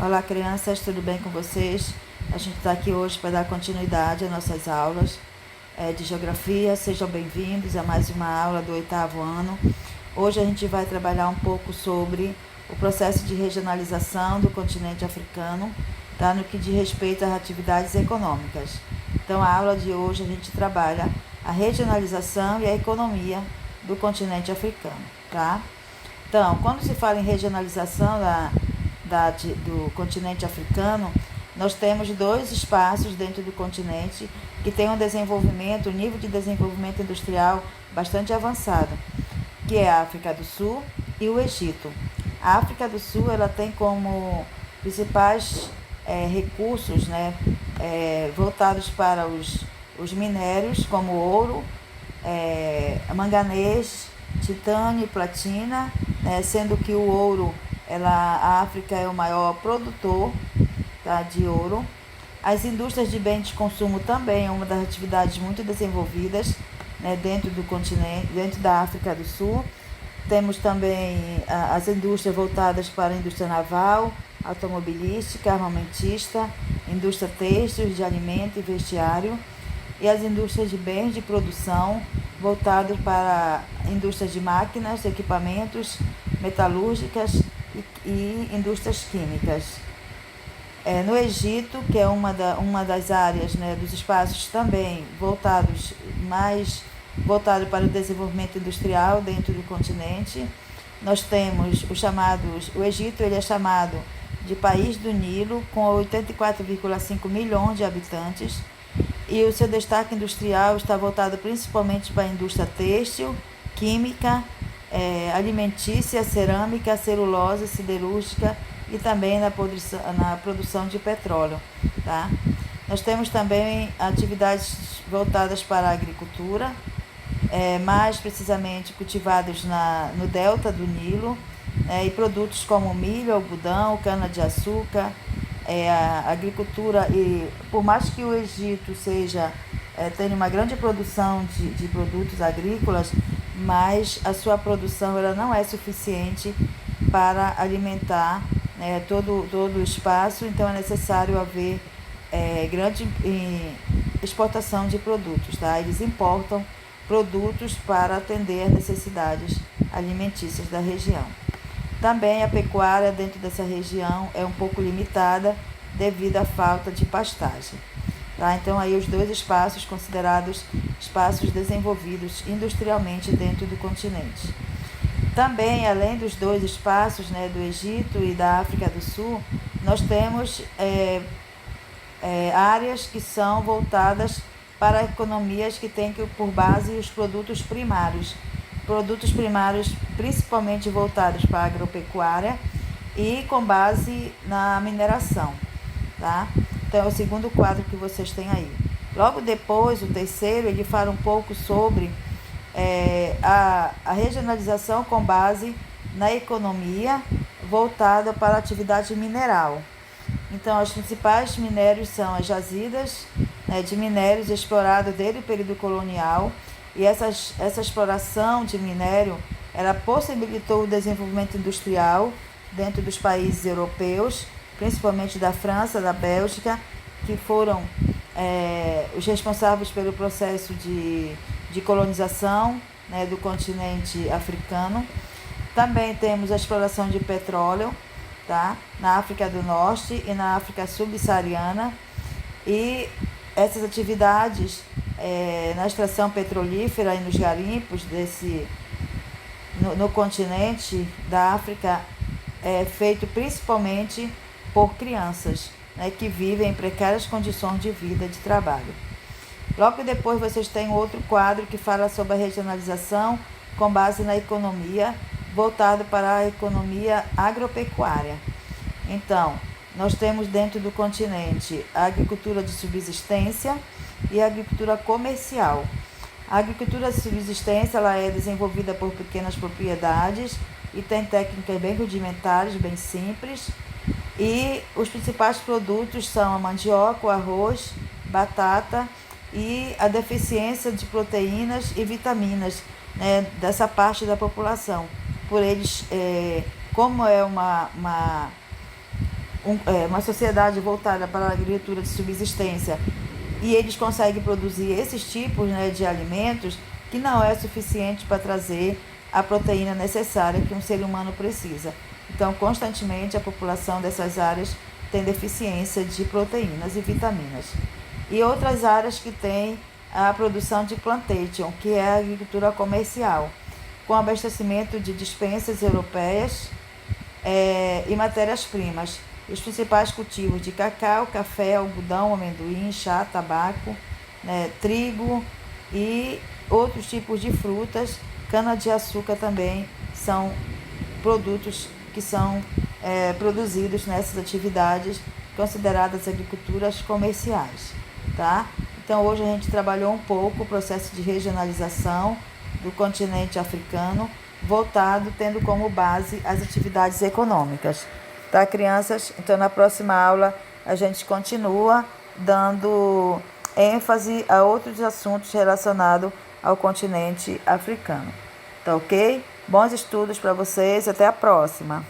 Olá, crianças, tudo bem com vocês? A gente está aqui hoje para dar continuidade às nossas aulas de geografia. Sejam bem-vindos a mais uma aula do 8º ano. Hoje a gente vai trabalhar um pouco sobre o processo de regionalização do continente africano, tá? No que diz respeito às atividades econômicas. Então, a aula de hoje a gente trabalha a regionalização e a economia do continente africano, tá? Então, quando se fala em regionalização do continente africano, nós temos dois espaços dentro do continente que têm um nível de desenvolvimento industrial bastante avançado, que é a África do Sul e o Egito. A África do Sul ela tem como principais recursos, voltados para os minérios, como ouro, manganês, titânio e platina, sendo que o ouro, a África é o maior produtor, tá, de ouro. As indústrias de bens de consumo também é uma das atividades muito desenvolvidas, dentro do continente, dentro da África do Sul. Temos também as indústrias voltadas para a indústria naval, automobilística, armamentista, indústria têxtil, de alimento e vestiário, e as indústrias de bens de produção voltadas para indústrias de máquinas, equipamentos, metalúrgicas e indústrias químicas. No Egito, que é uma das áreas, dos espaços também voltado para o desenvolvimento industrial dentro do continente, nós temos o Egito ele é chamado de País do Nilo, com 84,5 milhões de habitantes, e o seu destaque industrial está voltado principalmente para a indústria têxtil, química, alimentícia, cerâmica, celulose, siderúrgica e também na produção de petróleo, tá? Nós temos também atividades voltadas para a agricultura, mais precisamente cultivados no delta do Nilo, e produtos como milho, algodão, cana-de-açúcar, a agricultura. E por mais que o Egito tenha uma grande produção de produtos agrícolas, mas a sua produção ela não é suficiente para alimentar todo o espaço, então é necessário haver grande exportação de produtos, tá? Eles importam produtos para atender às necessidades alimentícias da região. Também a pecuária dentro dessa região é um pouco limitada devido à falta de pastagem, tá? Então aí os dois espaços considerados espaços desenvolvidos industrialmente dentro do continente. Também, além dos dois espaços, do Egito e da África do Sul, nós temos áreas que são voltadas para economias que têm por base os produtos primários principalmente voltados para a agropecuária e com base na mineração, tá? Então é o segundo quadro que vocês têm aí. Logo depois, o terceiro, ele fala um pouco sobre a regionalização com base na economia voltada para a atividade mineral. Então, os principais minérios são as jazidas de minérios explorados desde o período colonial, e essa exploração de minério ela possibilitou o desenvolvimento industrial dentro dos países europeus, principalmente da França, da Bélgica, que foram os responsáveis pelo processo de colonização do continente africano. Também temos a exploração de petróleo, tá? Na África do Norte e na África subsaariana, e essas atividades na extração petrolífera e nos garimpos no continente da África é feito principalmente por crianças, que vivem em precárias condições de vida e de trabalho. Logo depois vocês têm outro quadro que fala sobre a regionalização com base na economia, voltado para a economia agropecuária. Então, nós temos dentro do continente a agricultura de subsistência e a agricultura comercial. A agricultura de subsistência ela é desenvolvida por pequenas propriedades e tem técnicas bem rudimentares, bem simples. E os principais produtos são a mandioca, o arroz, batata e a deficiência de proteínas e vitaminas dessa parte da população. Por eles, como é uma sociedade voltada para a agricultura de subsistência, e eles conseguem produzir esses tipos, né, de alimentos, que não é suficiente para trazer a proteína necessária que um ser humano precisa. Então, constantemente, a população dessas áreas tem deficiência de proteínas e vitaminas. E outras áreas que têm a produção de plantation, que é a agricultura comercial, com abastecimento de dispensas europeias e matérias-primas. Os principais cultivos de cacau, café, algodão, amendoim, chá, tabaco, né, trigo e outros tipos de frutas, cana-de-açúcar também são produtos que são produzidos nessas atividades consideradas agriculturas comerciais, tá? Então hoje a gente trabalhou um pouco o processo de regionalização do continente africano, voltado, tendo como base as atividades econômicas. Tá, crianças? Então, na próxima aula, a gente continua dando ênfase a outros assuntos relacionados ao continente africano. Tá ok? Bons estudos para vocês. Até a próxima.